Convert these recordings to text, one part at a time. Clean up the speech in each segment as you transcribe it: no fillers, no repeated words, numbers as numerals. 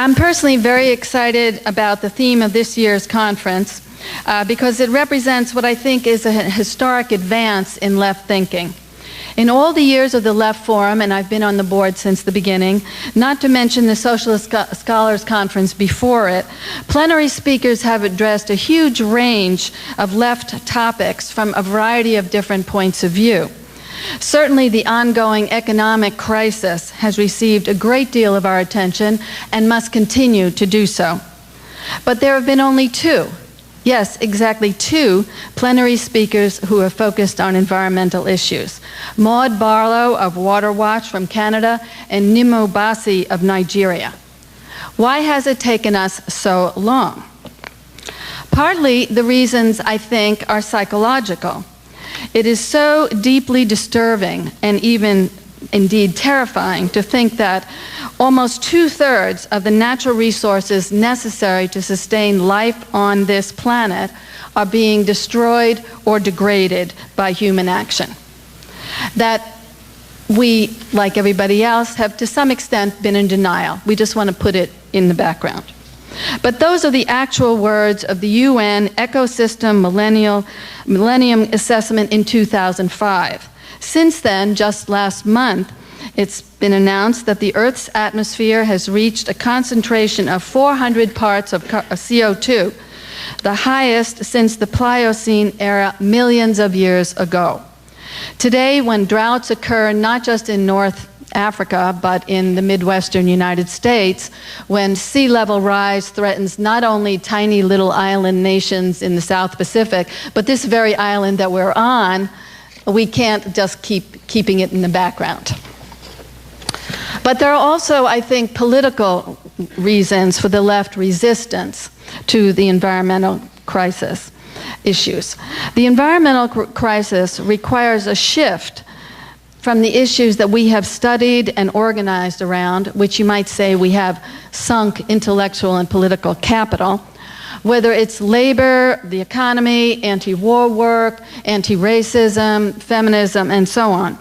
I'm personally very excited about the theme of this year's conference because it represents what I think is a historic advance in left thinking. In all the years of the Left Forum, and I've been on the board since the beginning, not to mention the Socialist Scholars Conference before it, plenary speakers have addressed a huge range of left topics from a variety of different points of view. Certainly, the ongoing economic crisis has received a great deal of our attention and must continue to do so. But there have been only two, yes, exactly two, plenary speakers who have focused on environmental issues. Maud Barlow of Water Watch from Canada and Nimo Bassi of Nigeria. Why has it taken us so long? Partly the reasons, I think, are psychological. It is so deeply disturbing and even indeed terrifying to think that almost 2/3 of the natural resources necessary to sustain life on this planet are being destroyed or degraded by human action. That we, like everybody else, have to some extent been in denial. We just want to put it in the background. But those are the actual words of the UN Ecosystem Millennium Assessment in 2005. Since then, just last month, it's been announced that the Earth's atmosphere has reached a concentration of 400 parts of CO2, the highest since the Pliocene era millions of years ago. Today, when droughts occur not just in North Africa, but in the Midwestern United States, when sea level rise threatens not only tiny little island nations in the South Pacific, but this very island that we're on, we can't just keep keeping it in the background. But there are also, I think, political reasons for the left resistance to the environmental crisis issues. The environmental crisis requires a shift from the issues that we have studied and organized around, which you might say we have sunk intellectual and political capital, whether it's labor, the economy, anti-war work, anti-racism, feminism, and so on.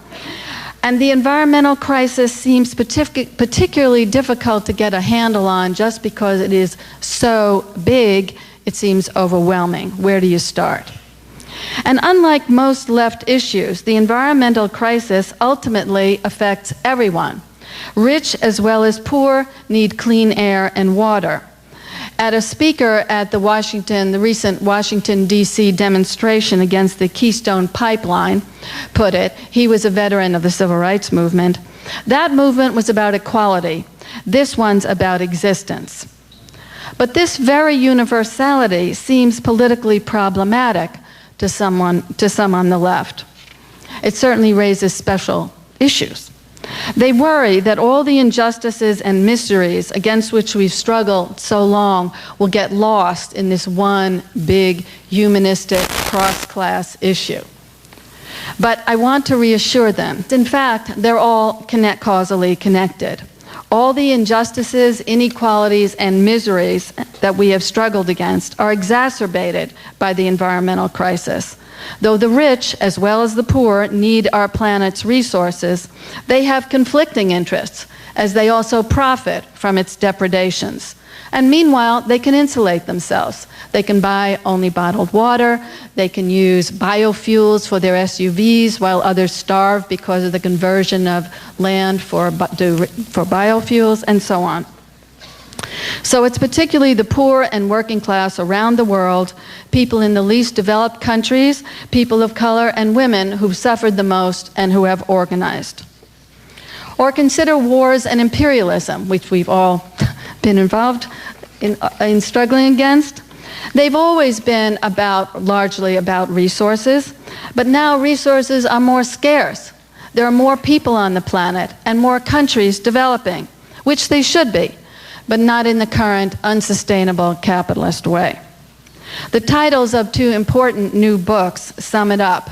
And the environmental crisis seems particularly difficult to get a handle on just because it is so big, it seems overwhelming. Where do you start? And unlike most left issues, the environmental crisis ultimately affects everyone. Rich as well as poor need clean air and water. At a speaker at the recent Washington, D.C. demonstration against the Keystone Pipeline put it, he was a veteran of the Civil Rights Movement, that movement was about equality. This one's about existence. But this very universality seems politically problematic to some on the left. It certainly raises special issues. They worry that all the injustices and miseries against which we've struggled so long will get lost in this one big humanistic cross-class issue. But I want to reassure them. In fact, they're all causally connected. All the injustices, inequalities, and miseries that we have struggled against are exacerbated by the environmental crisis. Though the rich, as well as the poor, need our planet's resources, they have conflicting interests, as they also profit from its depredations. And meanwhile, they can insulate themselves. They can buy only bottled water. They can use biofuels for their SUVs while others starve because of the conversion of land for biofuels, and so on. So it's particularly the poor and working class around the world, people in the least developed countries, people of color, and women who've suffered the most and who have organized. Or consider wars and imperialism, which we've all been involved in struggling against. They've always been largely about resources, but now resources are more scarce. There are more people on the planet and more countries developing, which they should be, but not in the current unsustainable capitalist way. The titles of two important new books sum it up.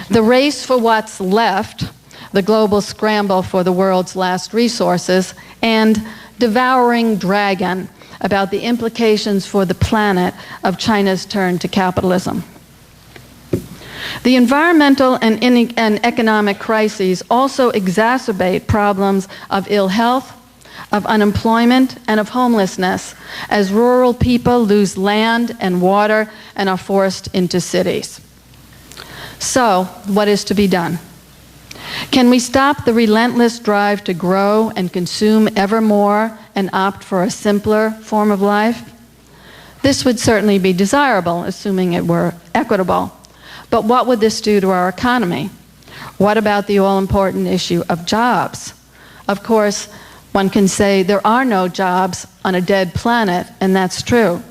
The Race for What's Left, The Global Scramble for the World's Last Resources, and Devouring Dragon, about the implications for the planet of China's turn to capitalism. The environmental and economic crises also exacerbate problems of ill health, of unemployment, and of homelessness as rural people lose land and water and are forced into cities. So, what is to be done? Can we stop the relentless drive to grow and consume ever more and opt for a simpler form of life? This would certainly be desirable, assuming it were equitable. But what would this do to our economy? What about the all-important issue of jobs? Of course, one can say there are no jobs on a dead planet, and that's true.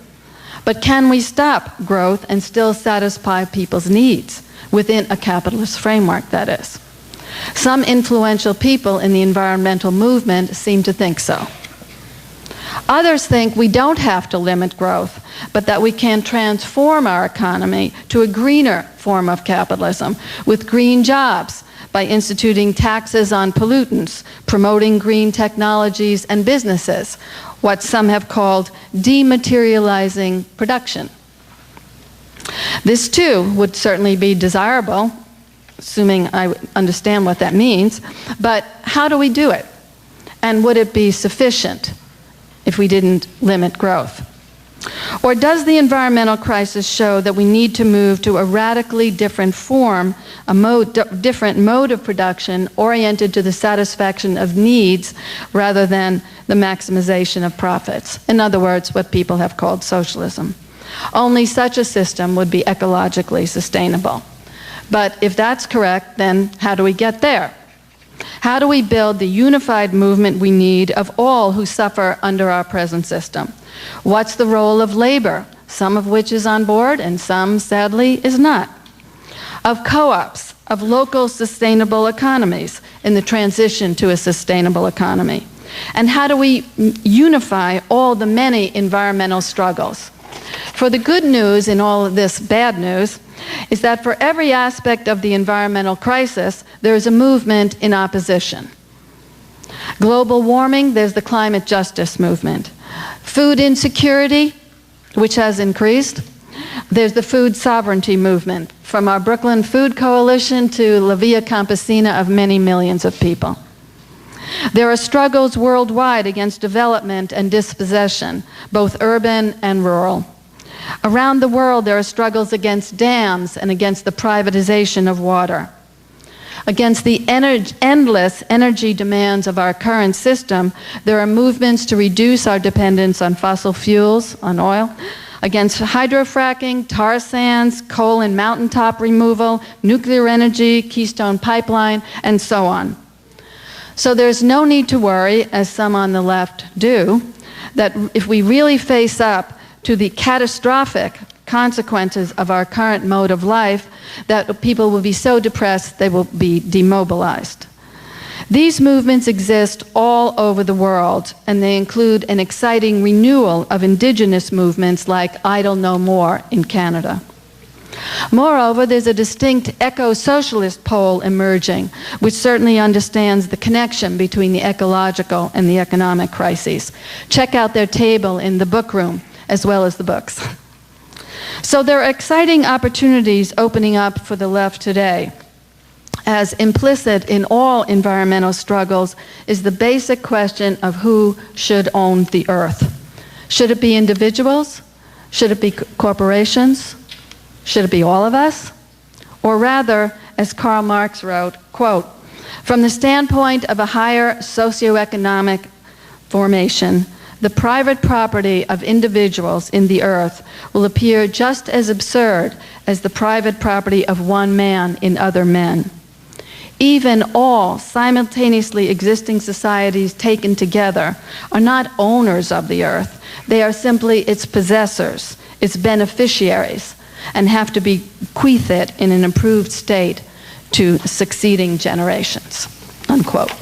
But can we stop growth and still satisfy people's needs within a capitalist framework, that is? Some influential people in the environmental movement seem to think so. Others think we don't have to limit growth, but that we can transform our economy to a greener form of capitalism with green jobs by instituting taxes on pollutants, promoting green technologies and businesses, what some have called dematerializing production. This too would certainly be desirable, assuming I understand what that means, but how do we do it? And would it be sufficient if we didn't limit growth? Or does the environmental crisis show that we need to move to a radically different form, different mode of production oriented to the satisfaction of needs rather than the maximization of profits? In other words, what people have called socialism. Only such a system would be ecologically sustainable. But if that's correct, then how do we get there? How do we build the unified movement we need of all who suffer under our present system? What's the role of labor, some of which is on board and some, sadly, is not? Of co-ops, of local sustainable economies in the transition to a sustainable economy? And how do we unify all the many environmental struggles? For the good news in all of this bad news is that for every aspect of the environmental crisis, there is a movement in opposition. Global warming, there's the climate justice movement. Food insecurity, which has increased, there's the food sovereignty movement, from our Brooklyn Food Coalition to La Via Campesina of many millions of people. There are struggles worldwide against development and dispossession, both urban and rural. Around the world, there are struggles against dams and against the privatization of water. Against the endless energy demands of our current system, there are movements to reduce our dependence on fossil fuels, on oil, against hydrofracking, tar sands, coal and mountaintop removal, nuclear energy, Keystone Pipeline, and so on. So there's no need to worry, as some on the left do, that if we really face up to the catastrophic consequences of our current mode of life, that people will be so depressed they will be demobilized. These movements exist all over the world, and they include an exciting renewal of indigenous movements like Idle No More in Canada. Moreover, there's a distinct eco-socialist pole emerging, which certainly understands the connection between the ecological and the economic crises. Check out their table in the book room, as well as the books. So there are exciting opportunities opening up for the left today. As implicit in all environmental struggles is the basic question of who should own the earth. Should it be individuals? Should it be corporations? Should it be all of us? Or rather, as Karl Marx wrote, quote, "From the standpoint of a higher socioeconomic formation, the private property of individuals in the earth will appear just as absurd as the private property of one man in other men. Even all simultaneously existing societies taken together are not owners of the earth. They are simply its possessors, its beneficiaries, and have to bequeath it in an improved state to succeeding generations," unquote.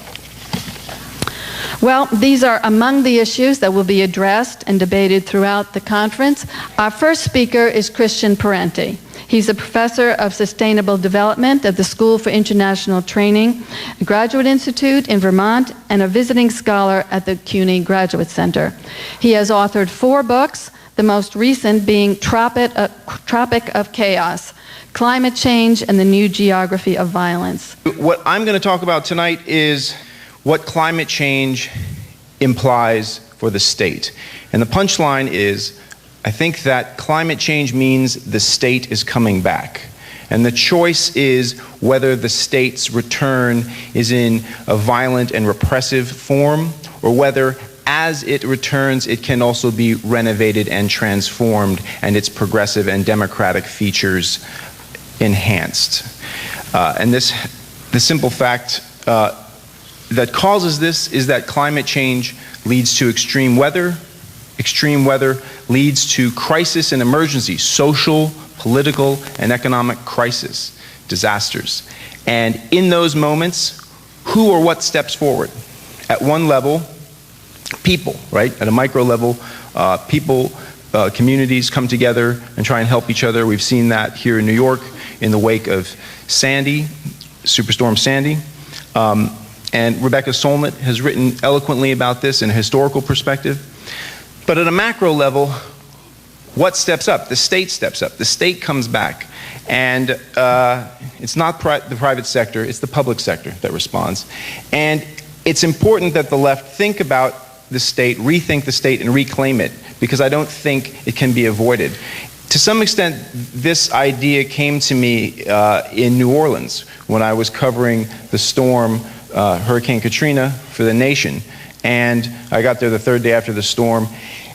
Well, these are among the issues that will be addressed and debated throughout the conference. Our first speaker is Christian Parenti. He's a professor of sustainable development at the School for International Training, a Graduate Institute in Vermont, and a visiting scholar at the CUNY Graduate Center. He has authored 4 books, the most recent being Tropic of Chaos, Climate Change and the New Geography of Violence. What I'm going to talk about tonight is what climate change implies for the state. And the punchline is, I think that climate change means the state is coming back. And the choice is whether the state's return is in a violent and repressive form, or whether as it returns, it can also be renovated and transformed, and its progressive and democratic features enhanced. The simple fact that causes this is that climate change leads to extreme weather. Extreme weather leads to crisis and emergency, social, political, and economic crisis, disasters. And in those moments, who or what steps forward? At one level, people, right? At a micro level, people, communities come together and try and help each other. We've seen that here in New York in the wake of Sandy, Superstorm Sandy. And Rebecca Solnit has written eloquently about this in a historical perspective. But at a macro level, what steps up? The state steps up. The state comes back. And it's not the private sector, it's the public sector that responds. And it's important that the left think about the state, rethink the state, and reclaim it, because I don't think it can be avoided. To some extent, this idea came to me in New Orleans when I was covering the storm, Hurricane Katrina, for The Nation. And I got there the third day after the storm.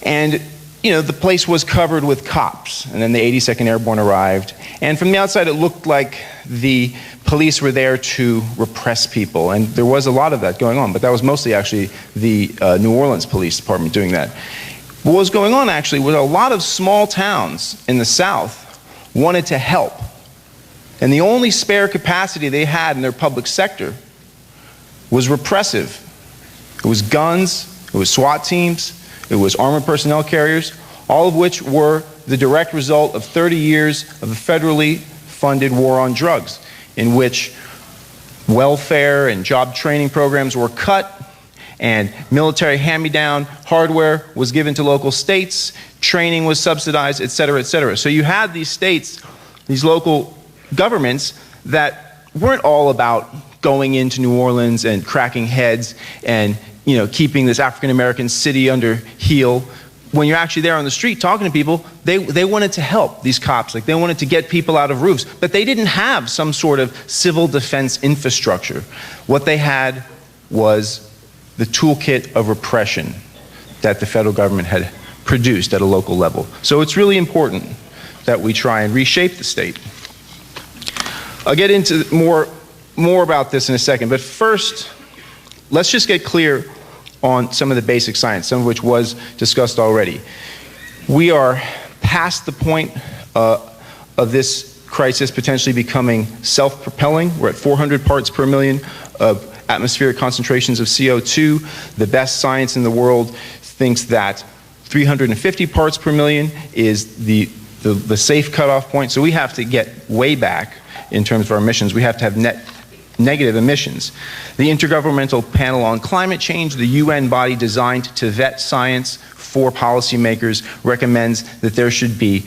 And you know, the place was covered with cops, and then the 82nd Airborne arrived. And from the outside, it looked like the police were there to repress people, and there was a lot of that going on, but that was mostly actually the New Orleans Police Department doing that. What was going on actually was a lot of small towns in the South wanted to help, and the only spare capacity they had in their public sector was repressive. It was guns, it was SWAT teams, it was armored personnel carriers, all of which were the direct result of 30 years of a federally funded war on drugs, in which welfare and job training programs were cut, and military hand-me-down hardware was given to local states, training was subsidized, et cetera, et cetera. So you had these states, these local governments that weren't all about going into New Orleans and cracking heads and keeping this African-American city under heel. When you're actually there on the street talking to people, they wanted to help these cops. Like, they wanted to get people out of roofs, but they didn't have some sort of civil defense infrastructure. What they had was the toolkit of repression that the federal government had produced at a local level. So it's really important that we try and reshape the state. I'll get into more about this in a second, but first, let's just get clear on some of the basic science, some of which was discussed already. We are past the point of this crisis potentially becoming self-propelling. We're at 400 parts per million of atmospheric concentrations of CO2. The best science in the world thinks that 350 parts per million is the safe cutoff point. So we have to get way back in terms of our emissions. We have to have negative emissions. The Intergovernmental Panel on Climate Change, the UN body designed to vet science for policymakers, recommends that there should be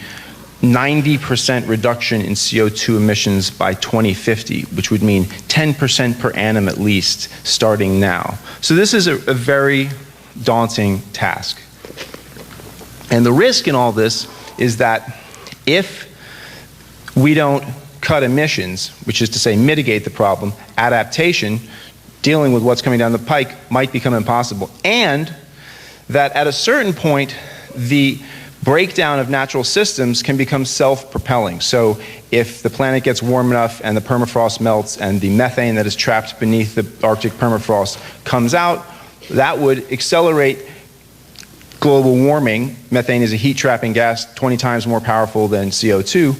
90% reduction in CO2 emissions by 2050, which would mean 10% per annum at least starting now. So this is a very daunting task. And the risk in all this is that if we don't cut emissions, which is to say mitigate the problem, adaptation, dealing with what's coming down the pike, might become impossible. And that at a certain point, the breakdown of natural systems can become self-propelling. So if the planet gets warm enough and the permafrost melts and the methane that is trapped beneath the Arctic permafrost comes out, that would accelerate global warming. Methane is a heat-trapping gas 20 times more powerful than CO2.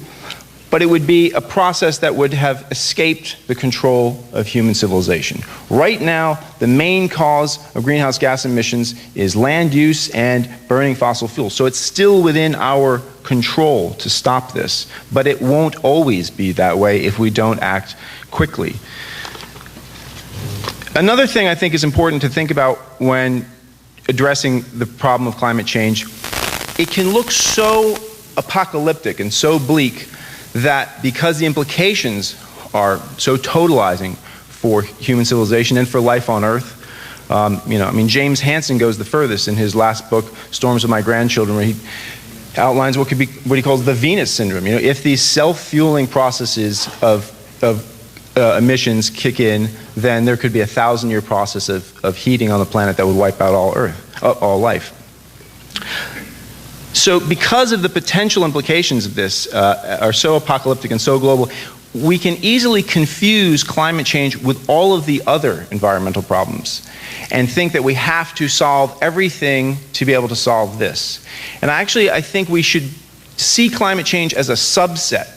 But it would be a process that would have escaped the control of human civilization. Right now, the main cause of greenhouse gas emissions is land use and burning fossil fuels. So it's still within our control to stop this, but it won't always be that way if we don't act quickly. Another thing I think is important to think about when addressing the problem of climate change, it can look so apocalyptic and so bleak that because the implications are so totalizing for human civilization and for life on Earth, I mean, James Hansen goes the furthest in his last book, Storms of My Grandchildren, where he outlines what he calls the Venus syndrome. If these self-fueling processes of emissions kick in, then there could be a 1,000-year process of heating on the planet that would wipe out all life. So because of the potential implications of this are so apocalyptic and so global, we can easily confuse climate change with all of the other environmental problems and think that we have to solve everything to be able to solve this. And actually, I think we should see climate change as a subset,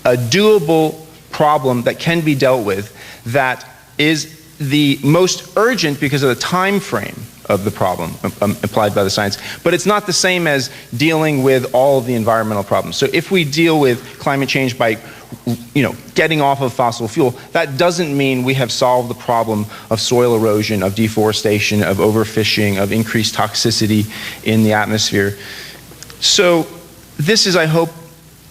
a doable problem that can be dealt with, that is the most urgent because of the time frame of the problem implied by the science, but it's not the same as dealing with all of the environmental problems. So if we deal with climate change by getting off of fossil fuel, that doesn't mean we have solved the problem of soil erosion, of deforestation, of overfishing, of increased toxicity in the atmosphere. So this is, I hope,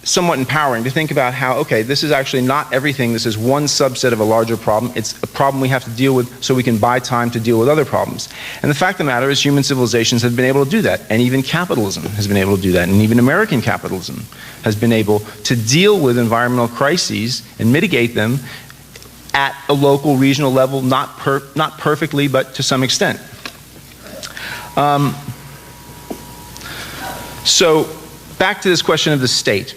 somewhat empowering to think about how, okay, this is actually not everything. This is one subset of a larger problem. It's a problem we have to deal with so we can buy time to deal with other problems. And the fact of the matter is human civilizations have been able to do that, and even capitalism has been able to do that, and even American capitalism has been able to deal with environmental crises and mitigate them at a local, regional level, not perfectly, but to some extent. So back to this question of the state.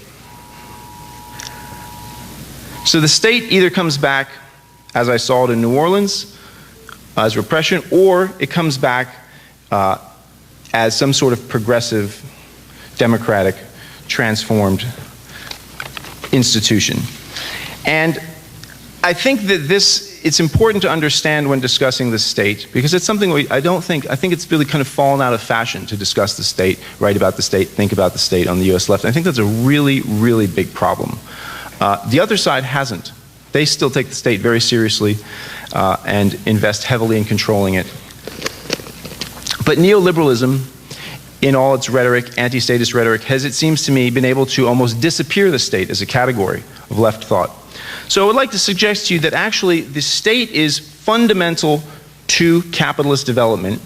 So the state either comes back, as I saw it in New Orleans, as repression, or it comes back as some sort of progressive, democratic, transformed institution. And I think that it's important to understand when discussing the state, because it's something I think it's really kind of fallen out of fashion to discuss the state, write about the state, think about the state on the US left. And I think that's a really, really big problem. The other side hasn't. They still take the state very seriously and invest heavily in controlling it. But neoliberalism, in all its rhetoric, anti-statist rhetoric, has, it seems to me, been able to almost disappear the state as a category of left thought. So I would like to suggest to you that actually the state is fundamental to capitalist development,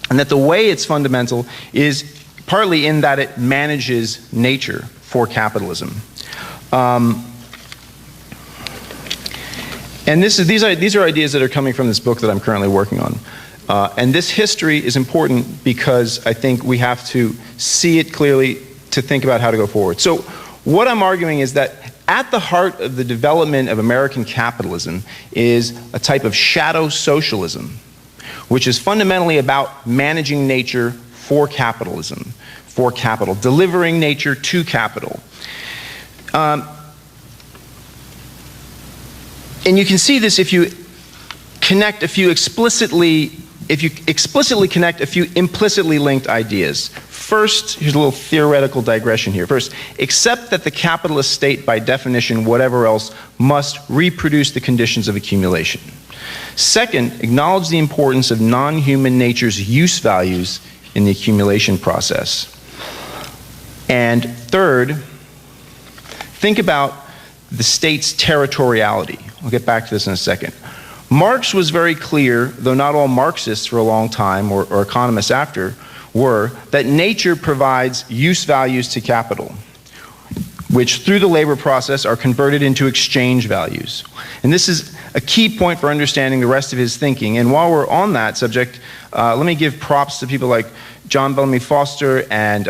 and that the way it's fundamental is partly in that it manages nature for capitalism. And these are ideas that are coming from this book that I'm currently working on. And this history is important because I think we have to see it clearly to think about how to go forward. So what I'm arguing is that at the heart of the development of American capitalism is a type of shadow socialism, which is fundamentally about managing nature for capitalism, for capital, delivering nature to capital. And you can see this if you connect a few explicitly connect a few implicitly linked ideas. First, here's a little theoretical digression here. First, accept that the capitalist state, by definition, whatever else, must reproduce the conditions of accumulation. Second, acknowledge the importance of non-human nature's use values in the accumulation process. And third, think about the state's territoriality. I'll get back to this in a second. Marx was very clear, though not all Marxists for a long time, or economists after, were, that nature provides use values to capital, which through the labor process are converted into exchange values. And this is a key point for understanding the rest of his thinking. And while we're on that subject, let me give props to people like John Bellamy Foster and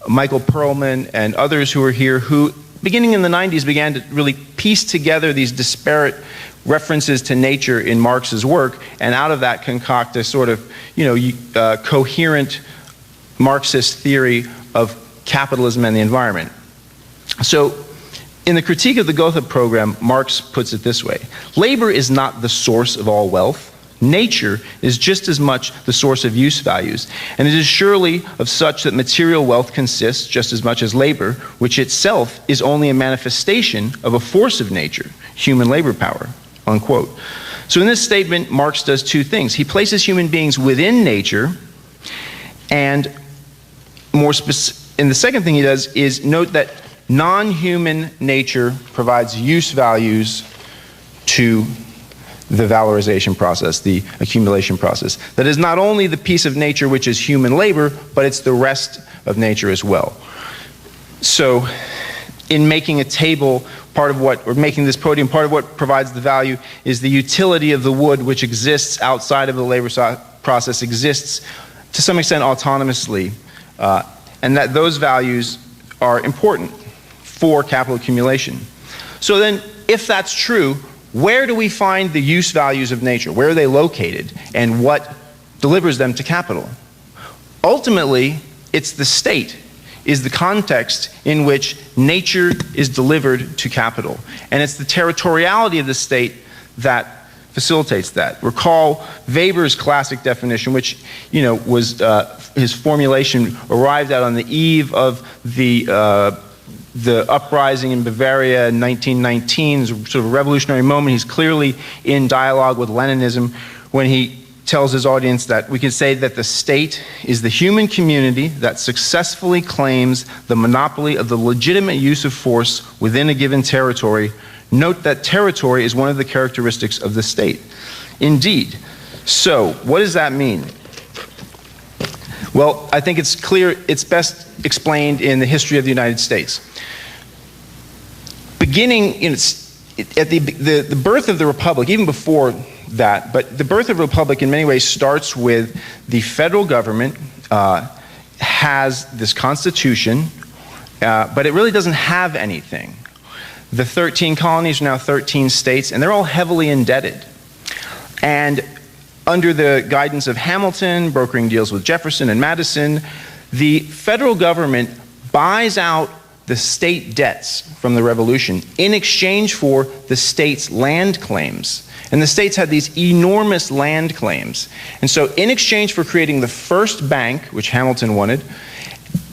Michael Perlman and others who are here who, beginning in the 90s, began to really piece together these disparate references to nature in Marx's work, and out of that concoct a sort of, coherent Marxist theory of capitalism and the environment. So, in the Critique of the Gotha program, Marx puts it this way: labor is not the source of all wealth. Nature is just as much the source of use values, and it is surely of such that material wealth consists just as much as labor, which itself is only a manifestation of a force of nature, human labor power, unquote. So in this statement, Marx does two things. He places human beings within nature, and and the second thing he does is note that non-human nature provides use values to the valorization process, the accumulation process. That is not only the piece of nature which is human labor, but it's the rest of nature as well. So in making a table, or making this podium, part of what provides the value is the utility of the wood which exists outside of the labor process, exists to some extent autonomously, and that those values are important for capital accumulation. So then, if that's true, where do we find the use values of nature? Where are they located, and what delivers them to capital? Ultimately, it's the state is the context in which nature is delivered to capital. And it's the territoriality of the state that facilitates that. Recall Weber's classic definition, which was his formulation arrived at on the eve of the uprising in Bavaria in 1919, sort of a revolutionary moment. He's clearly in dialogue with Leninism when he tells his audience that we can say that the state is the human community that successfully claims the monopoly of the legitimate use of force within a given territory. Note that territory is one of the characteristics of the state. Indeed. So, what does that mean? Well, I think it's clear, it's best explained in the history of the United States. Beginning at the birth of the Republic, even before that, but the birth of the Republic in many ways starts with the federal government has this constitution, but it really doesn't have anything. The 13 colonies are now 13 states, and they're all heavily indebted. And under the guidance of Hamilton, brokering deals with Jefferson and Madison, the federal government buys out the state debts from the Revolution in exchange for the state's land claims. And the states had these enormous land claims. And so in exchange for creating the first bank, which Hamilton wanted,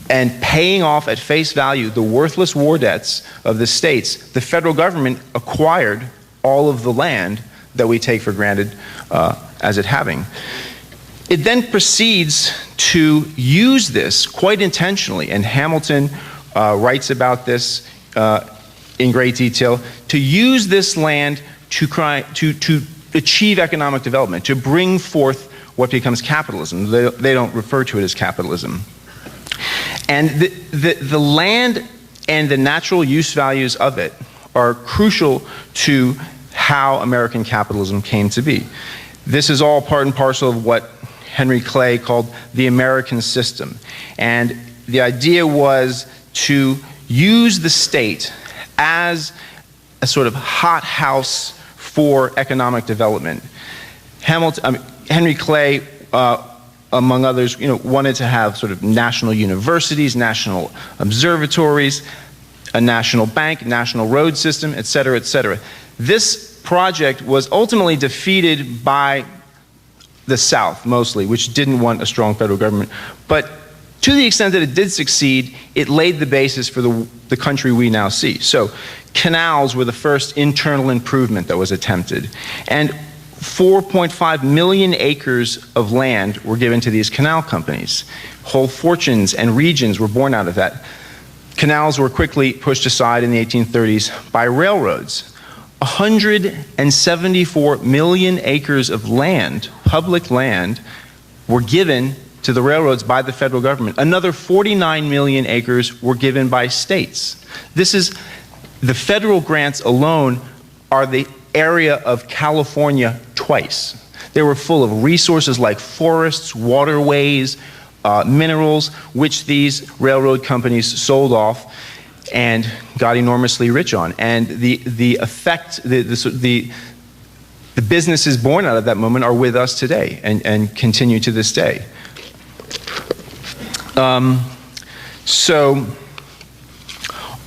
and paying off at face value the worthless war debts of the states, the federal government acquired all of the land that we take for granted as it having. It then proceeds to use this quite intentionally, and Hamilton writes about this in great detail, to use this land to achieve economic development, to bring forth what becomes capitalism. They don't refer to it as capitalism. And the land and the natural use values of it are crucial to how American capitalism came to be. This is all part and parcel of what Henry Clay called the American system. And the idea was to use the state as a sort of hothouse for economic development. Henry Clay, among others, wanted to have sort of national universities, national observatories, a national bank, national road system, et cetera, et cetera. This project was ultimately defeated by the South, mostly, which didn't want a strong federal government. But to the extent that it did succeed, it laid the basis for the country we now see. So canals were the first internal improvement that was attempted. And 4.5 million acres of land were given to these canal companies. Whole fortunes and regions were born out of that. Canals were quickly pushed aside in the 1830s by railroads. 174 million acres of land, public land, were given to the railroads by the federal government. Another 49 million acres were given by states. This is, the federal grants alone are the area of California twice. They were full of resources like forests, waterways, minerals, which these railroad companies sold off and got enormously rich on. And the effect, the businesses born out of that moment are with us today and continue to this day. So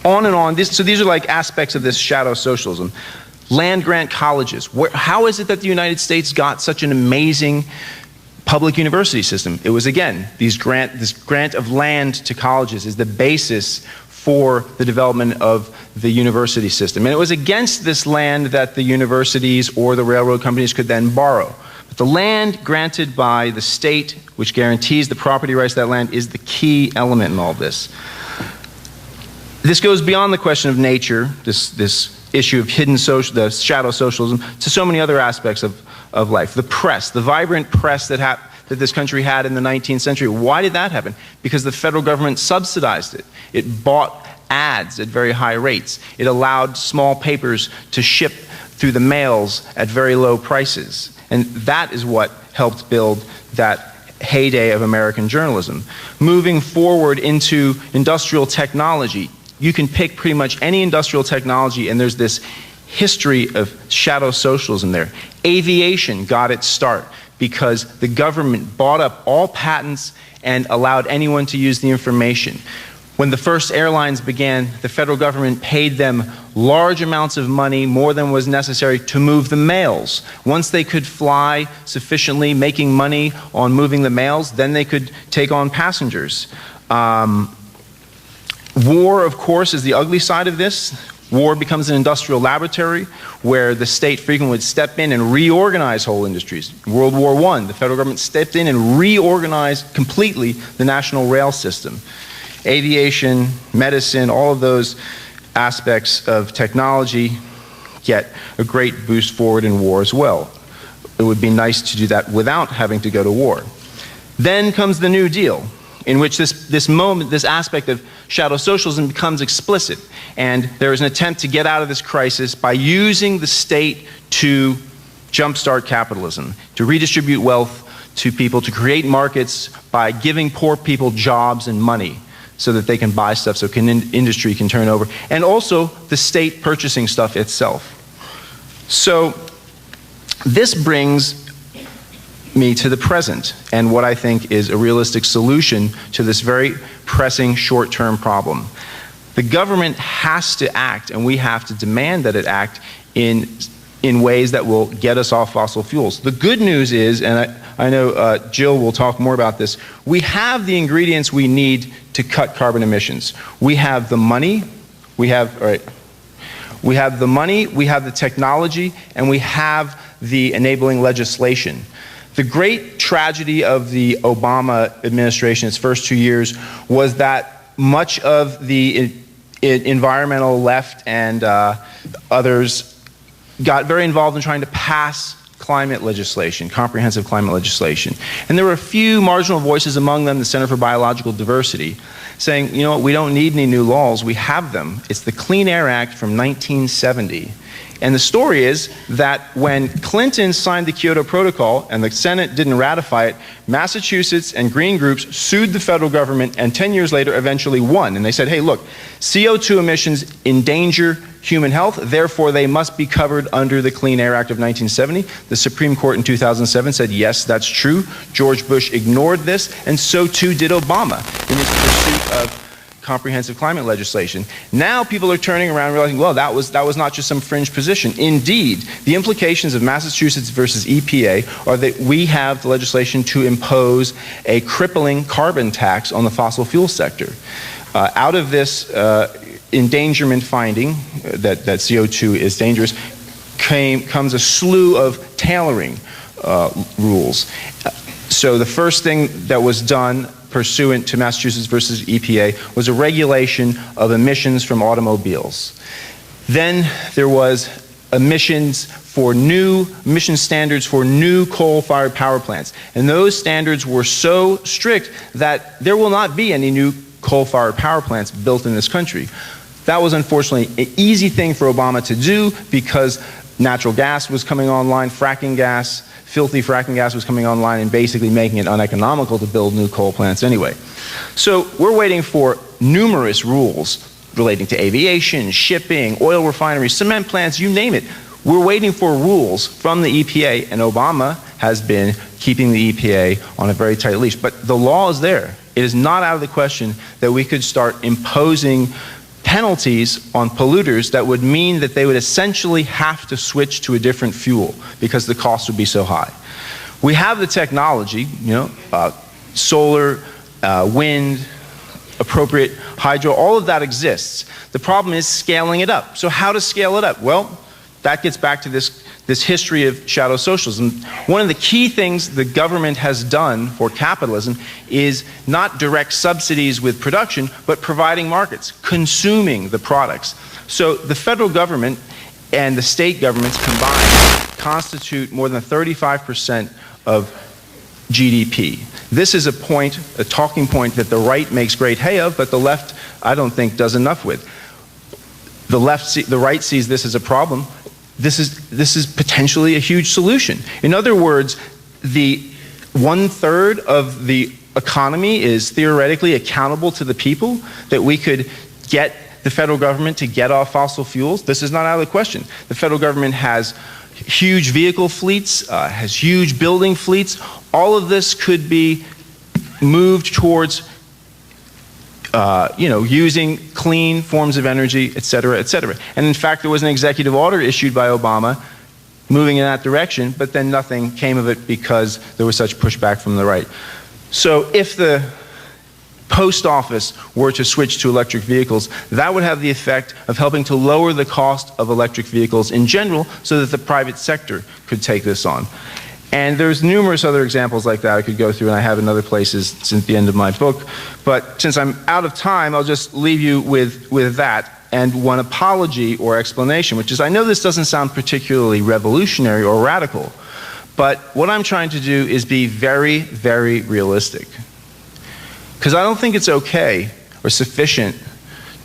on and on. So these are like aspects of this shadow socialism. Land grant colleges. How is it that the United States got such an amazing public university system? It was, again, this grant of land to colleges is the basis for the development of the university system. And it was against this land that the universities or the railroad companies could then borrow. But the land granted by the state, which guarantees the property rights to that land, is the key element in all this. This goes beyond the question of nature, this issue of the shadow socialism to so many other aspects of life. The press, the vibrant press that this country had in the 19th century. Why did that happen? Because the federal government subsidized it. It bought ads at very high rates. It allowed small papers to ship through the mails at very low prices. And that is what helped build that heyday of American journalism. Moving forward into industrial technology, you can pick pretty much any industrial technology and there's this history of shadow socialism there. Aviation got its start because the government bought up all patents and allowed anyone to use the information. When the first airlines began, the federal government paid them large amounts of money, more than was necessary, to move the mails. Once they could fly sufficiently, making money on moving the mails, then they could take on passengers. War, of course, is the ugly side of this. War becomes an industrial laboratory where the state frequently would step in and reorganize whole industries. World War I, the federal government stepped in and reorganized completely the national rail system. Aviation, medicine, all of those aspects of technology get a great boost forward in war as well. It would be nice to do that without having to go to war. Then comes the New Deal, in which this aspect of shadow socialism becomes explicit. And there is an attempt to get out of this crisis by using the state to jumpstart capitalism, to redistribute wealth to people, to create markets by giving poor people jobs and money so that they can buy stuff, so industry can turn over, and also the state purchasing stuff itself. So this brings me to the present and what I think is a realistic solution to this very pressing short-term problem. The government has to act, and we have to demand that it act in ways that will get us off fossil fuels. The good news is, and I know Jill will talk more about this, we have the ingredients we need to cut carbon emissions. We have the money, we have the technology, and we have the enabling legislation. The great tragedy of the Obama administration, its first 2 years, was that much of the environmental left and others got very involved in trying to pass climate legislation, comprehensive climate legislation. And there were a few marginal voices among them, the Center for Biological Diversity, saying, you know what, we don't need any new laws, we have them. It's the Clean Air Act from 1970. And the story is that when Clinton signed the Kyoto Protocol and the Senate didn't ratify it, Massachusetts and green groups sued the federal government and 10 years later eventually won. And they said, hey, look, CO2 emissions endanger human health, therefore they must be covered under the Clean Air Act of 1970. The Supreme Court in 2007 said, yes, that's true. George Bush ignored this, and so too did Obama in his pursuit of comprehensive climate legislation. Now people are turning around and realizing, well, that was not just some fringe position. Indeed, the implications of Massachusetts versus EPA are that we have the legislation to impose a crippling carbon tax on the fossil fuel sector. Out of this endangerment finding that CO2 is dangerous comes a slew of tailoring rules. So the first thing that was done pursuant to Massachusetts versus EPA was a regulation of emissions from automobiles. Then there was emission standards for new coal-fired power plants. And those standards were so strict that there will not be any new coal-fired power plants built in this country. That was unfortunately an easy thing for Obama to do because natural gas was coming online, fracking gas, filthy fracking gas was coming online and basically making it uneconomical to build new coal plants anyway. So we're waiting for numerous rules relating to aviation, shipping, oil refineries, cement plants, you name it. We're waiting for rules from the EPA, and Obama has been keeping the EPA on a very tight leash. But the law is there. It is not out of the question that we could start imposing penalties on polluters that would mean that they would essentially have to switch to a different fuel because the cost would be so high. We have the technology, solar, wind, appropriate hydro, all of that exists. The problem is scaling it up. So how to scale it up? Well, that gets back to this history of shadow socialism. One of the key things the government has done for capitalism is not direct subsidies with production, but providing markets, consuming the products. So the federal government and the state governments combined constitute more than 35% of GDP. This is a talking point that the right makes great hay of, but the left, I don't think, does enough with. The right sees this as a problem. This is potentially a huge solution. In other words, the 1/3 of the economy is theoretically accountable to the people, that we could get the federal government to get off fossil fuels. This is not out of the question. The federal government has huge vehicle fleets, has huge building fleets. All of this could be moved towards using clean forms of energy, et cetera, et cetera. And in fact, there was an executive order issued by Obama moving in that direction, but then nothing came of it because there was such pushback from the right. So if the post office were to switch to electric vehicles, that would have the effect of helping to lower the cost of electric vehicles in general so that the private sector could take this on. And there's numerous other examples like that I could go through, and I have in other places since the end of my book. But since I'm out of time, I'll just leave you with that and one apology or explanation, which is, I know this doesn't sound particularly revolutionary or radical, but what I'm trying to do is be very, very realistic. Because I don't think it's okay or sufficient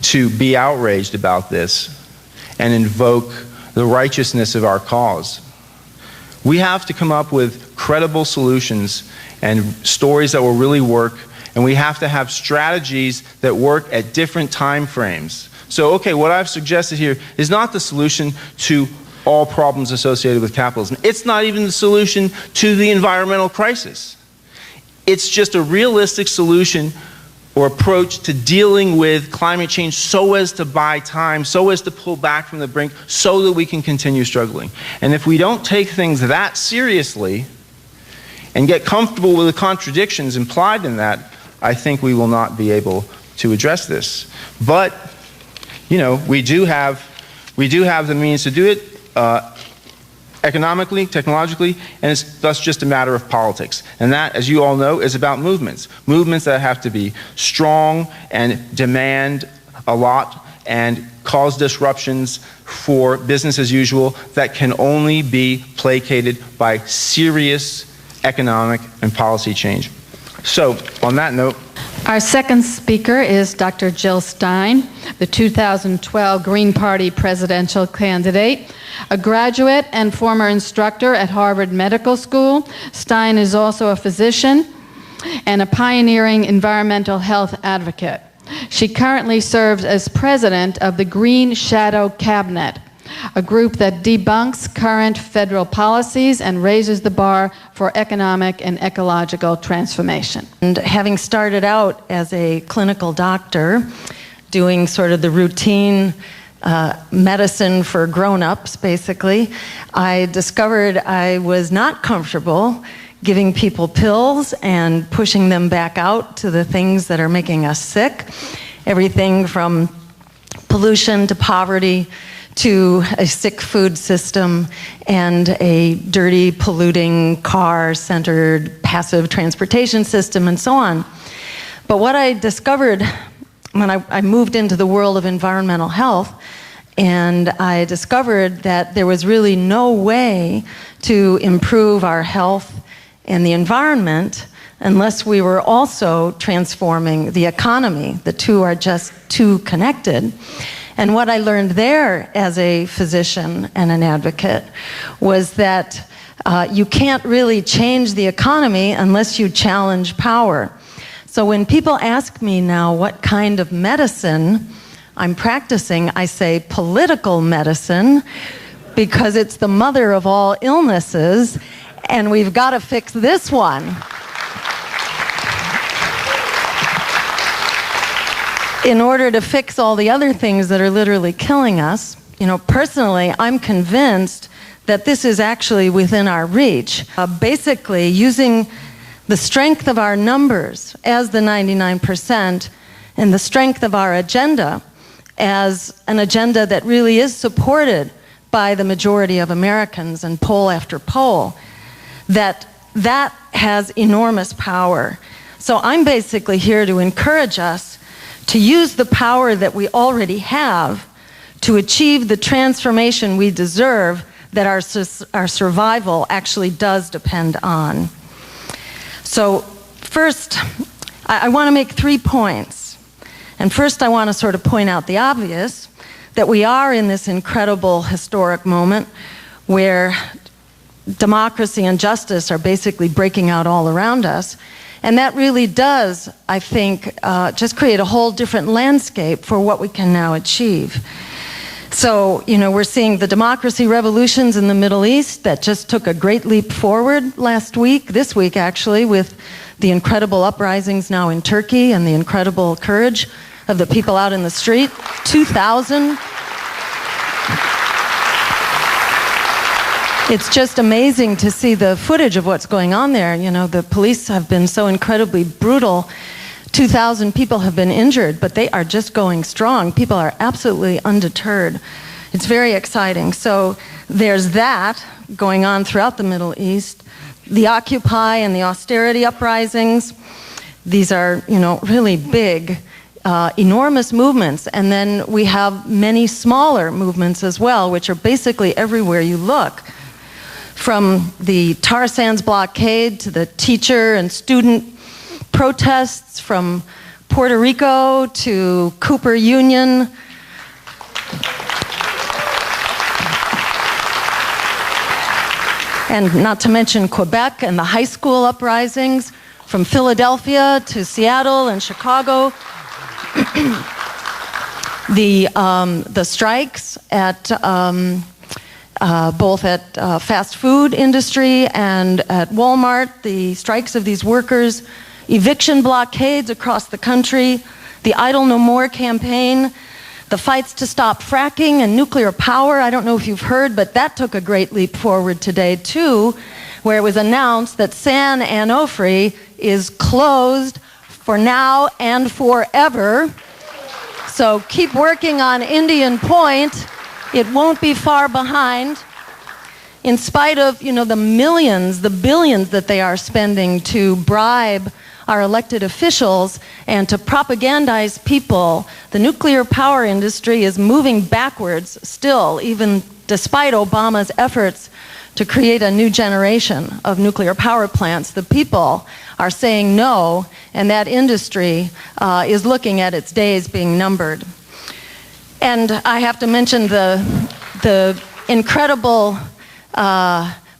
to be outraged about this and invoke the righteousness of our cause. We have to come up with credible solutions and stories that will really work, and we have to have strategies that work at different time frames. So, okay, what I've suggested here is not the solution to all problems associated with capitalism. It's not even the solution to the environmental crisis. It's just a realistic solution or approach to dealing with climate change so as to buy time, so as to pull back from the brink, so that we can continue struggling. And if we don't take things that seriously and get comfortable with the contradictions implied in that, I think we will not be able to address this. But, you know, we do have the means to do it economically, technologically, and it's thus just a matter of politics. And that, as you all know, is about movements. Movements that have to be strong and demand a lot and cause disruptions for business as usual that can only be placated by serious economic and policy change. So, on that note, our second speaker is Dr. Jill Stein, the 2012 Green Party presidential candidate. A graduate and former instructor at Harvard Medical School, Stein is also a physician and a pioneering environmental health advocate. She currently serves as president of the Green Shadow Cabinet, a group that debunks current federal policies and raises the bar for economic and ecological transformation. And having started out as a clinical doctor, doing sort of the routine medicine for grown-ups, basically, I discovered I was not comfortable giving people pills and pushing them back out to the things that are making us sick. Everything from pollution to poverty to a sick food system and a dirty, polluting, car-centered, passive transportation system and so on. But what I discovered when I moved into the world of environmental health, and I discovered that there was really no way to improve our health and the environment unless we were also transforming the economy. The two are just too connected. And what I learned there as a physician and an advocate was that you can't really change the economy unless you challenge power. So when people ask me now what kind of medicine I'm practicing, I say political medicine, because it's the mother of all illnesses, and we've got to fix this one. In order to fix all the other things that are literally killing us. You know, personally, I'm convinced that this is actually within our reach. Basically, using the strength of our numbers as the 99% and the strength of our agenda as an agenda that really is supported by the majority of Americans and poll after poll, that has enormous power. So I'm basically here to encourage us to use the power that we already have to achieve the transformation we deserve that our survival actually does depend on. So first, I want to make 3 points. And first, I want to sort of point out the obvious, that we are in this incredible historic moment where democracy and justice are basically breaking out all around us. And that really does, I think, just create a whole different landscape for what we can now achieve. So, you know, we're seeing the democracy revolutions in the Middle East that just took a great leap forward this week actually, with the incredible uprisings now in Turkey and the incredible courage of the people out in the street. 2,000. It's just amazing to see the footage of what's going on there. You know, the police have been so incredibly brutal. 2,000 people have been injured, but they are just going strong. People are absolutely undeterred. It's very exciting. So there's that going on throughout the Middle East. The Occupy and the austerity uprisings, these are, you know, really big, enormous movements. And then we have many smaller movements as well, which are basically everywhere you look. From the tar sands blockade to the teacher and student protests, from Puerto Rico to Cooper Union. And not to mention Quebec and the high school uprisings, from Philadelphia to Seattle and Chicago. The strikes at both at fast food industry and at Walmart, the strikes of these workers, eviction blockades across the country, the Idle No More campaign, the fights to stop fracking and nuclear power. I don't know if you've heard, but that took a great leap forward today too, where it was announced that San Onofre is closed for now and forever. So keep working on Indian Point. It won't be far behind. In spite of, you know, the millions, the billions that they are spending to bribe our elected officials and to propagandize people, the nuclear power industry is moving backwards still, even despite Obama's efforts to create a new generation of nuclear power plants. The people are saying no, and that industry is looking at its days being numbered. And I have to mention the incredible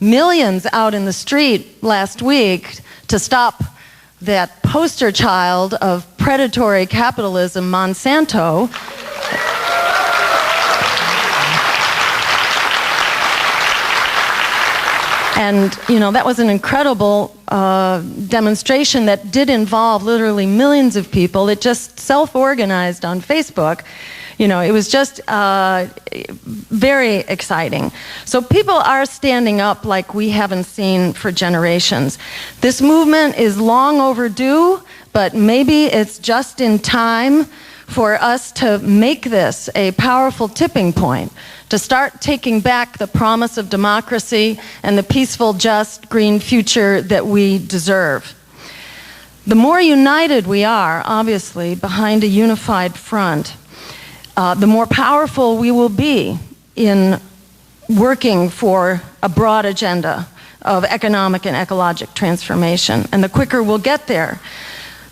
millions out in the street last week to stop that poster child of predatory capitalism, Monsanto. And, you know, that was an incredible demonstration that did involve literally millions of people. It just self-organized on Facebook. You know, it was just very exciting. So people are standing up like we haven't seen for generations. This movement is long overdue, but maybe it's just in time for us to make this a powerful tipping point, to start taking back the promise of democracy and the peaceful, just, green future that we deserve. The more united we are, obviously, behind a unified front, the more powerful we will be in working for a broad agenda of economic and ecologic transformation. And the quicker we'll get there.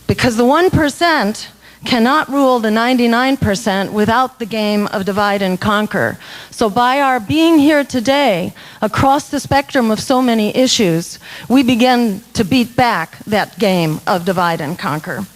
Because the 1% cannot rule the 99% without the game of divide and conquer. So by our being here today, across the spectrum of so many issues, we begin to beat back that game of divide and conquer,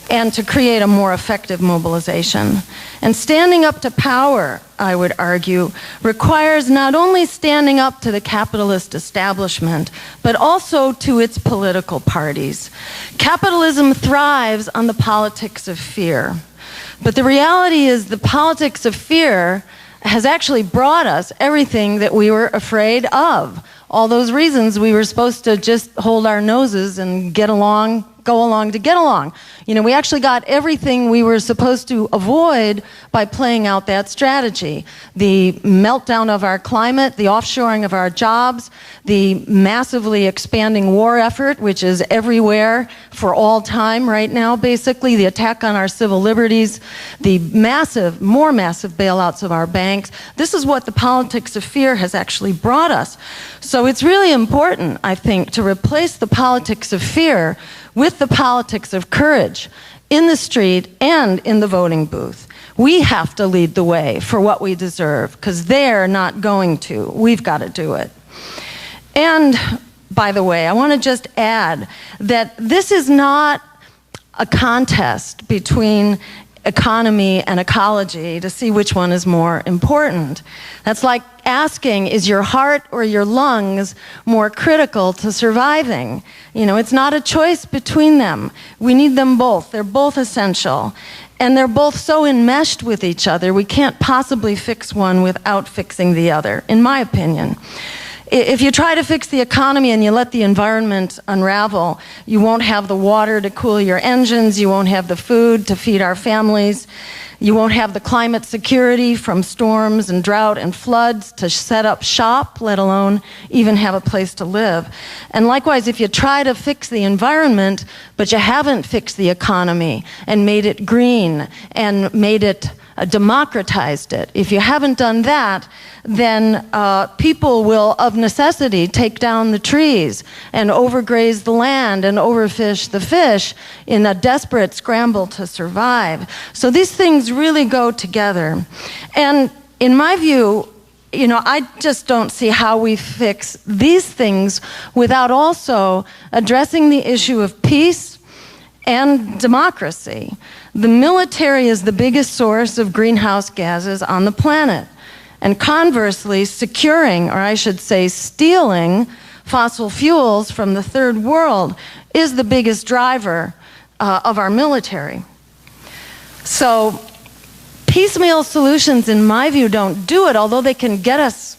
and to create a more effective mobilization. And standing up to power, I would argue, requires not only standing up to the capitalist establishment, but also to its political parties. Capitalism thrives on the politics of fear. But the reality is the politics of fear has actually brought us everything that we were afraid of. All those reasons we were supposed to just hold our noses and get along go along to get along. You know, we actually got everything we were supposed to avoid by playing out that strategy. The meltdown of our climate, the offshoring of our jobs, the massively expanding war effort, which is everywhere for all time right now, basically, the attack on our civil liberties, the more massive bailouts of our banks. This is what the politics of fear has actually brought us. So it's really important, I think, to replace the politics of fear with the politics of courage in the street and in the voting booth. We have to lead the way for what we deserve, because they're not going to. We've got to do it. And, by the way, I want to just add that this is not a contest between economy and ecology to see which one is more important. That's like asking, is your heart or your lungs more critical to surviving? You know, it's not a choice between them. We need them both. They're both essential. And they're both so enmeshed with each other, we can't possibly fix one without fixing the other, in my opinion. If you try to fix the economy and you let the environment unravel, you won't have the water to cool your engines, you won't have the food to feed our families, you won't have the climate security from storms and drought and floods to set up shop, let alone even have a place to live. And likewise, if you try to fix the environment, but you haven't fixed the economy and made it green and made it democratized it. If you haven't done that, then people will, of necessity, take down the trees and overgraze the land and overfish the fish in a desperate scramble to survive. So these things really go together. And in my view, you know, I just don't see how we fix these things without also addressing the issue of peace and democracy. The military is the biggest source of greenhouse gases on the planet. And conversely, securing, or I should say stealing, fossil fuels from the third world is the biggest driver of our military. So piecemeal solutions, in my view, don't do it, although they can get us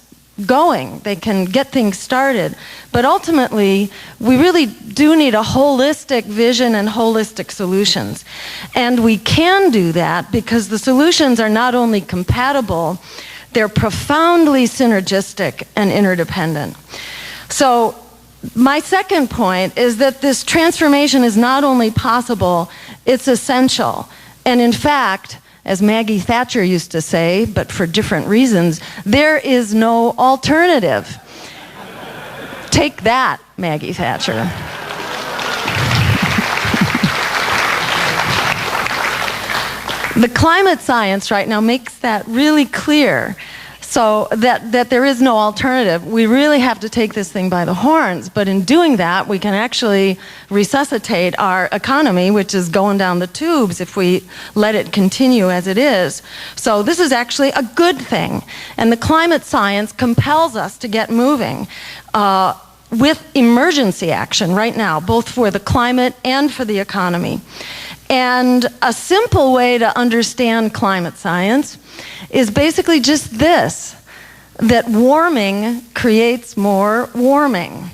going. They can get things started. But ultimately, we really do need a holistic vision and holistic solutions. And we can do that because the solutions are not only compatible, they're profoundly synergistic and interdependent. So my second point is that this transformation is not only possible, it's essential. And in fact, as Maggie Thatcher used to say, but for different reasons, there is no alternative. Take that, Maggie Thatcher. The climate science right now makes that really clear. So that there is no alternative. We really have to take this thing by the horns, but in doing that, we can actually resuscitate our economy, which is going down the tubes if we let it continue as it is. So this is actually a good thing, and the climate science compels us to get moving with emergency action right now, both for the climate and for the economy. And a simple way to understand climate science is basically just this, that warming creates more warming.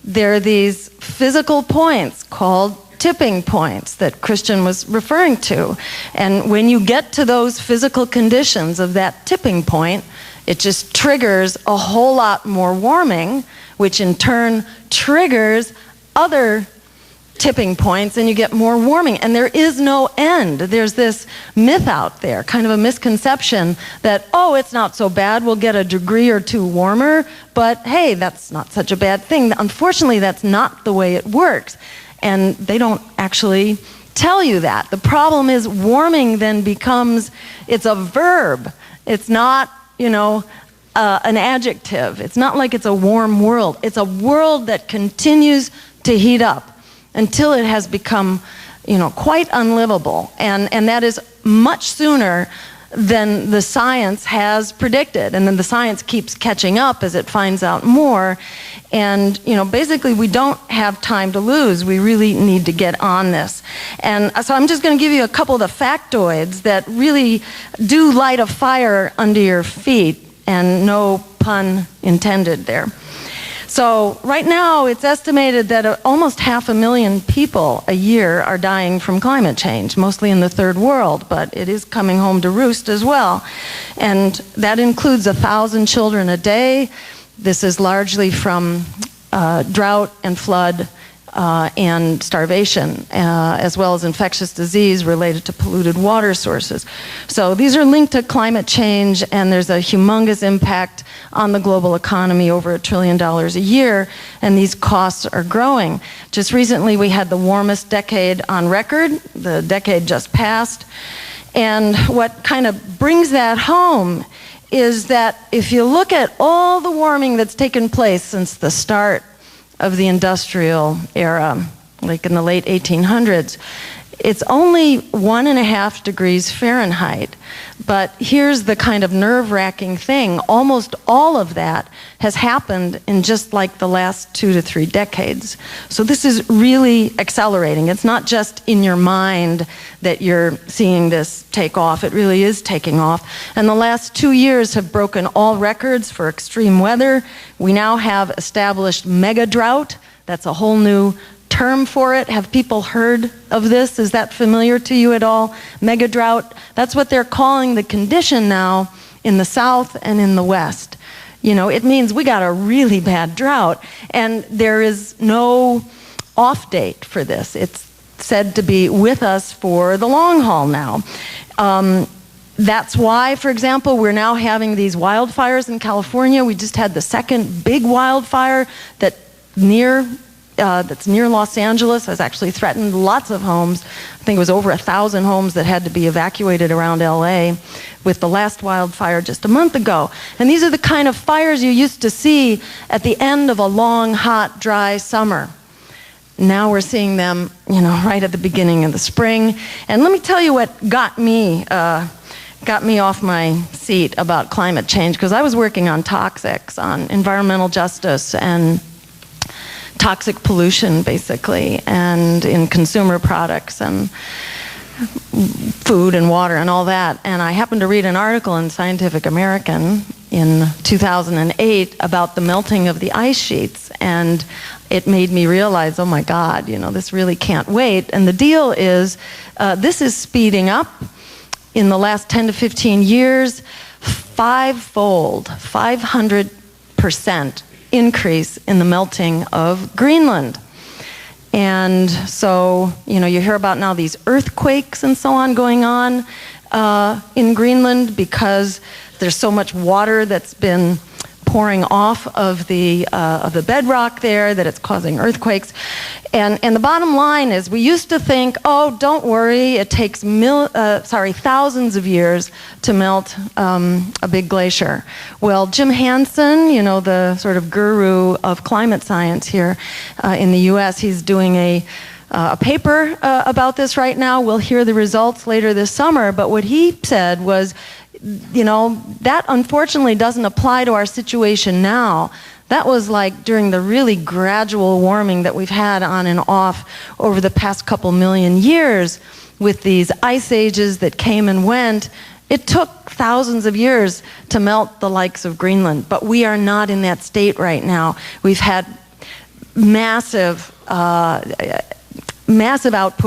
There are these physical points called tipping points that Christian was referring to. And when you get to those physical conditions of that tipping point, it just triggers a whole lot more warming, which in turn triggers other tipping points, and you get more warming. And there is no end. There's this myth out there, kind of a misconception that, oh, it's not so bad, we'll get a degree or two warmer, but hey, that's not such a bad thing. Unfortunately, that's not the way it works. And they don't actually tell you that. The problem is warming then becomes, it's a verb. It's not, you know, an adjective. It's not like it's a warm world. It's a world that continues to heat up until it has become, you know, quite unlivable. And that is much sooner than the science has predicted. And then the science keeps catching up as it finds out more. And, you know, basically we don't have time to lose. We really need to get on this. And so I'm just going to give you a couple of the factoids that really do light a fire under your feet, and no pun intended there. So right now, it's estimated that almost 500,000 people a year are dying from climate change, mostly in the third world, but it is coming home to roost as well. And that includes 1,000 children a day. This is largely from drought and flood and starvation, as well as infectious disease related to polluted water sources. So these are linked to climate change, and there's a humongous impact on the global economy, over $1 trillion a year, and these costs are growing. Just recently we had the warmest decade on record, the decade just passed, and what kind of brings that home is that if you look at all the warming that's taken place since the start of the industrial era, like in the late 1800s, it's only 1.5 degrees Fahrenheit. But here's the kind of nerve-wracking thing. Almost all of that has happened in just like the last 2 to 3 decades. So this is really accelerating. It's not just in your mind that you're seeing this take off. It really is taking off. And the last 2 years have broken all records for extreme weather. We now have established mega drought. That's a whole new term for it. Have people heard of this? Is that familiar to you at all? Mega drought. That's what they're calling the condition now in the South and in the West. You know, it means we got a really bad drought, and there is no off date for this. It's said to be with us for the long haul now. That's why, for example, we're now having these wildfires in California. We just had the second big wildfire that's near Los Angeles, has actually threatened lots of homes. I think it was over 1,000 homes that had to be evacuated around LA with the last wildfire just a month ago. And these are the kind of fires you used to see at the end of a long, hot, dry summer. Now we're seeing them, you know, right at the beginning of the spring. And let me tell you what got me off my seat about climate change, because I was working on toxics, on environmental justice and toxic pollution, basically, and in consumer products and food and water and all that. And I happened to read an article in Scientific American in 2008 about the melting of the ice sheets, and it made me realize, oh my God, you know, this really can't wait. And the deal is, this is speeding up. In the last 10 to 15 years, fivefold, 500% increase in the melting of Greenland. And so, you know, you hear about now these earthquakes and so on going on in Greenland because there's so much water that's been pouring off of the bedrock there that it's causing earthquakes. And the bottom line is, we used to think, oh, don't worry, it takes thousands of years to melt a big glacier. Well, Jim Hansen, you know, the sort of guru of climate science here in the US, he's doing a paper about this right now. We'll hear the results later this summer, but what he said was, you know, that unfortunately doesn't apply to our situation now. That was like during the really gradual warming that we've had on and off over the past couple million years with these ice ages that came and went. It took thousands of years to melt the likes of Greenland, but we are not in that state right now. We've had massive output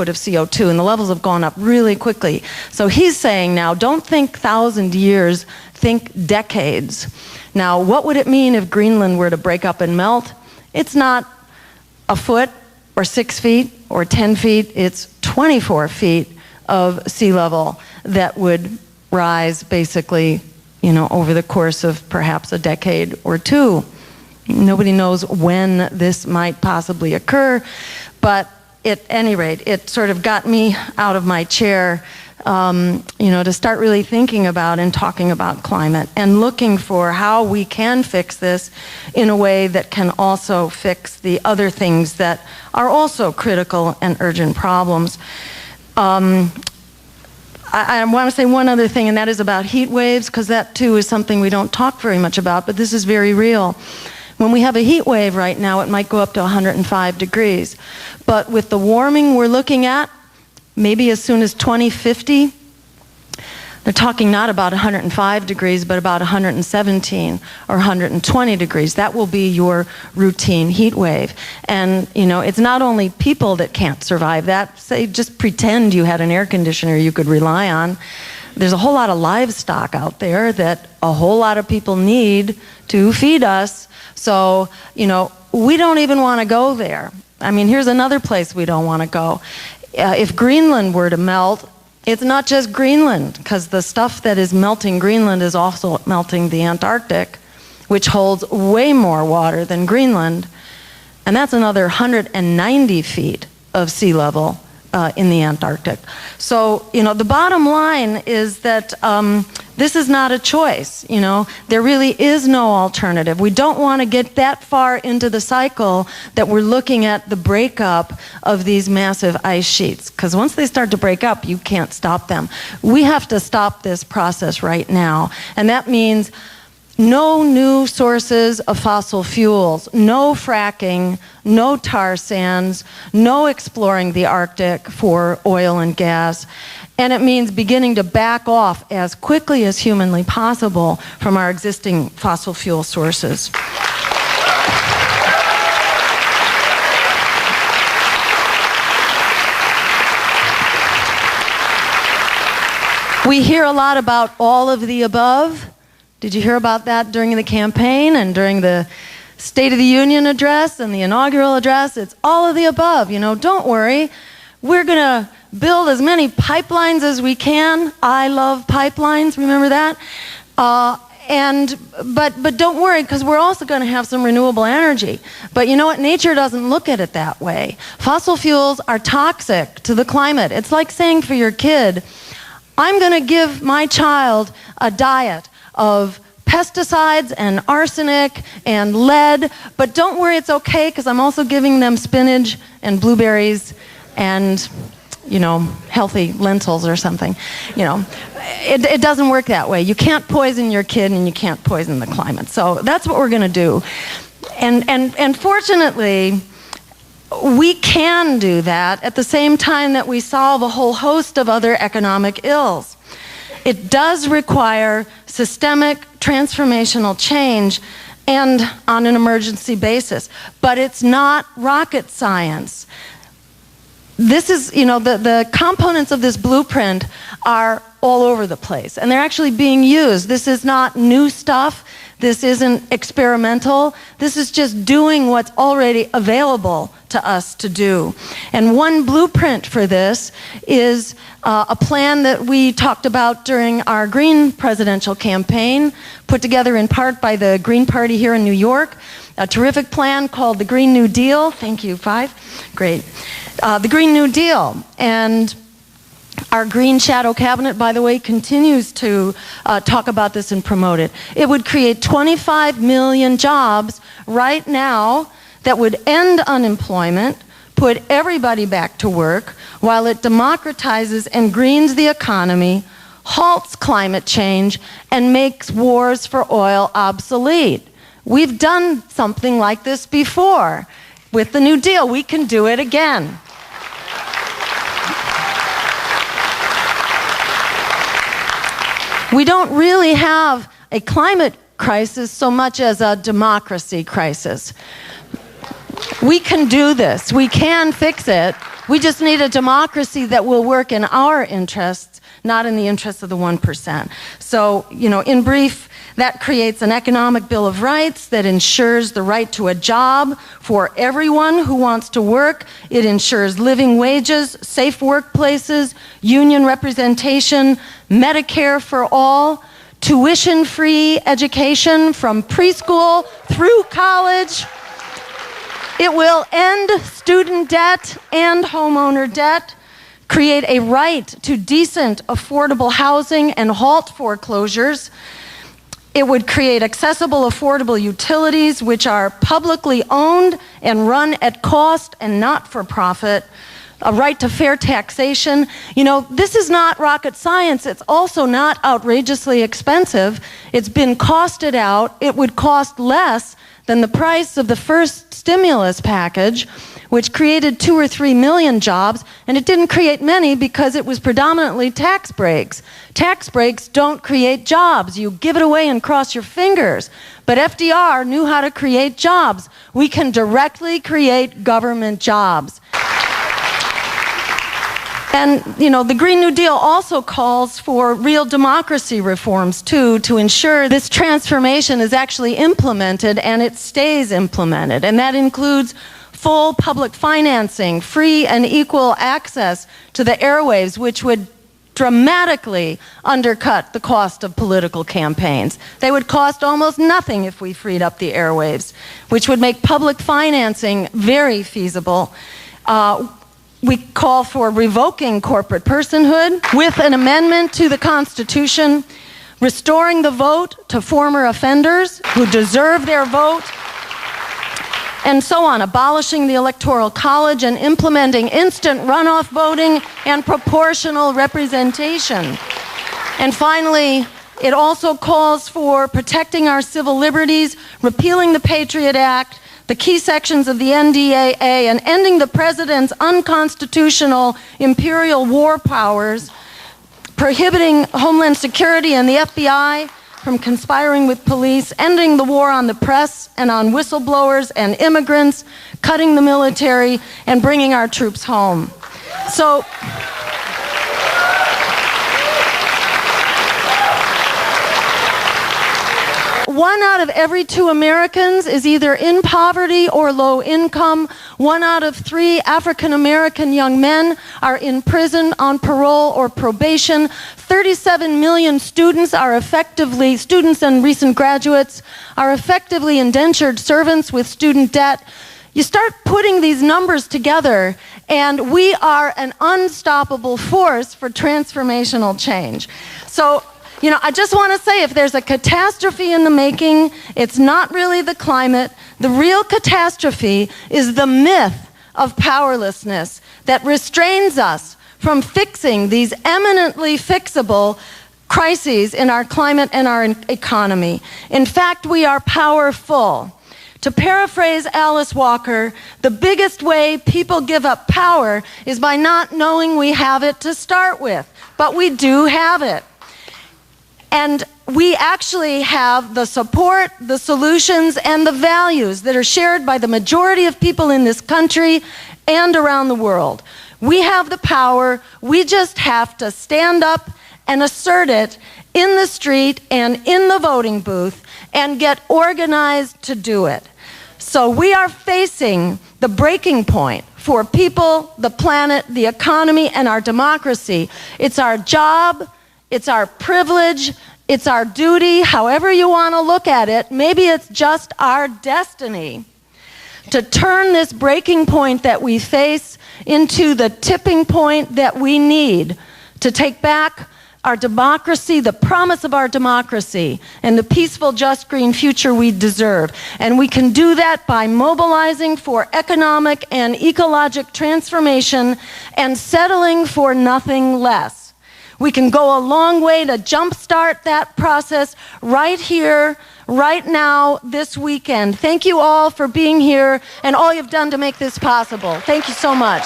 of CO2, and the levels have gone up really quickly. So he's saying now, don't think 1,000 years, think decades. Now, what would it mean if Greenland were to break up and melt? It's not a foot or 6 feet or 10 feet, it's 24 feet of sea level that would rise basically, you know, over the course of perhaps a decade or two. Nobody knows when this might possibly occur, but at any rate, it sort of got me out of my chair, you know, to start really thinking about and talking about climate and looking for how we can fix this in a way that can also fix the other things that are also critical and urgent problems. I want to say one other thing, and that is about heat waves, because that too is something we don't talk very much about, but this is very real. When we have a heat wave right now, it might go up to 105 degrees. But with the warming we're looking at, maybe as soon as 2050, They're talking not about 105 degrees, but about 117 or 120 degrees. That will be your routine heat wave. And, you know, it's not only people that can't survive that. Say, just pretend you had an air conditioner you could rely on. There's a whole lot of livestock out there that a whole lot of people need to feed us. So, you know, we don't even want to go there. I mean, here's another place we don't want to go. If Greenland were to melt, it's not just Greenland, because the stuff that is melting Greenland is also melting the Antarctic, which holds way more water than Greenland. And that's another 190 feet of sea level in the Antarctic. So, you know, the bottom line is that this is not a choice. You know, there really is no alternative. We don't want to get that far into the cycle that we're looking at the breakup of these massive ice sheets. Because once they start to break up, you can't stop them. We have to stop this process right now. And that means no new sources of fossil fuels, no fracking, no tar sands, no exploring the Arctic for oil and gas. And it means beginning to back off as quickly as humanly possible from our existing fossil fuel sources. We hear a lot about all of the above. Did you hear about that during the campaign and during the State of the Union address and the inaugural address? It's all of the above. You know, don't worry. We're going to build as many pipelines as we can. I love pipelines. Remember that? But don't worry, because we're also going to have some renewable energy. But you know what? Nature doesn't look at it that way. Fossil fuels are toxic to the climate. It's like saying for your kid, I'm going to give my child a diet of pesticides and arsenic and lead, but don't worry, it's okay, because I'm also giving them spinach and blueberries and, you know, healthy lentils or something. You know, it doesn't work that way. You can't poison your kid and you can't poison the climate. So that's what we're going to do. And fortunately, we can do that at the same time that we solve a whole host of other economic ills. It does require systemic transformational change and on an emergency basis, but it's not rocket science. This is, you know, the components of this blueprint are all over the place, and they're actually being used. This is not new stuff. This isn't experimental. This is just doing what's already available to us to do. And one blueprint for this is a plan that we talked about during our Green presidential campaign, put together in part by the Green Party here in New York, a terrific plan called the Green New Deal. Thank you, Five. Great. The Green New Deal. And our Green Shadow Cabinet, by the way, continues to talk about this and promote it. It would create 25 million jobs right now that would end unemployment, put everybody back to work, while it democratizes and greens the economy, halts climate change, and makes wars for oil obsolete. We've done something like this before. With the New Deal, we can do it again. We don't really have a climate crisis so much as a democracy crisis. We can do this. We can fix it. We just need a democracy that will work in our interests, not in the interests of the 1%. So, you know, in brief, that creates an economic bill of rights that ensures the right to a job for everyone who wants to work. It ensures living wages, safe workplaces, union representation, Medicare for all, tuition-free education from preschool through college. It will end student debt and homeowner debt, create a right to decent, affordable housing and halt foreclosures. It would create accessible, affordable utilities which are publicly owned and run at cost and not for profit. A right to fair taxation. You know, this is not rocket science. It's also not outrageously expensive. It's been costed out. It would cost less than the price of the first stimulus package, which created 2 or 3 million jobs, and it didn't create many because it was predominantly tax breaks. Tax breaks don't create jobs. You give it away and cross your fingers. But FDR knew how to create jobs. We can directly create government jobs. And, you know, the Green New Deal also calls for real democracy reforms, too, to ensure this transformation is actually implemented and it stays implemented. And that includes full public financing, free and equal access to the airwaves, which would dramatically undercut the cost of political campaigns. They would cost almost nothing if we freed up the airwaves, which would make public financing very feasible. We call for revoking corporate personhood with an amendment to the Constitution, restoring the vote to former offenders who deserve their vote, and so on, abolishing the Electoral College and implementing instant runoff voting and proportional representation. And finally, it also calls for protecting our civil liberties, repealing the Patriot Act, the key sections of the NDAA, and ending the president's unconstitutional imperial war powers, prohibiting Homeland Security and the FBI from conspiring with police, ending the war on the press and on whistleblowers and immigrants, cutting the military, and bringing our troops home. So, one out of every 2 Americans is either in poverty or low income. 1 out of 3 African American young men are in prison, on parole, or probation. 37 million students and recent graduates are effectively indentured servants with student debt. You start putting these numbers together, and we are an unstoppable force for transformational change. So, you know, I just want to say, if there's a catastrophe in the making, it's not really the climate. The real catastrophe is the myth of powerlessness that restrains us from fixing these eminently fixable crises in our climate and our economy. In fact, we are powerful. To paraphrase Alice Walker, the biggest way people give up power is by not knowing we have it to start with. But we do have it. And we actually have the support, the solutions, and the values that are shared by the majority of people in this country and around the world. We have the power. We just have to stand up and assert it in the street and in the voting booth and get organized to do it. So we are facing the breaking point for people, the planet, the economy, and our democracy. It's our job. It's our privilege, it's our duty, however you want to look at it. Maybe it's just our destiny to turn this breaking point that we face into the tipping point that we need to take back our democracy, the promise of our democracy, and the peaceful, just, green future we deserve. And we can do that by mobilizing for economic and ecologic transformation and settling for nothing less. We can go a long way to jumpstart that process right here, right now, this weekend. Thank you all for being here and all you've done to make this possible. Thank you so much.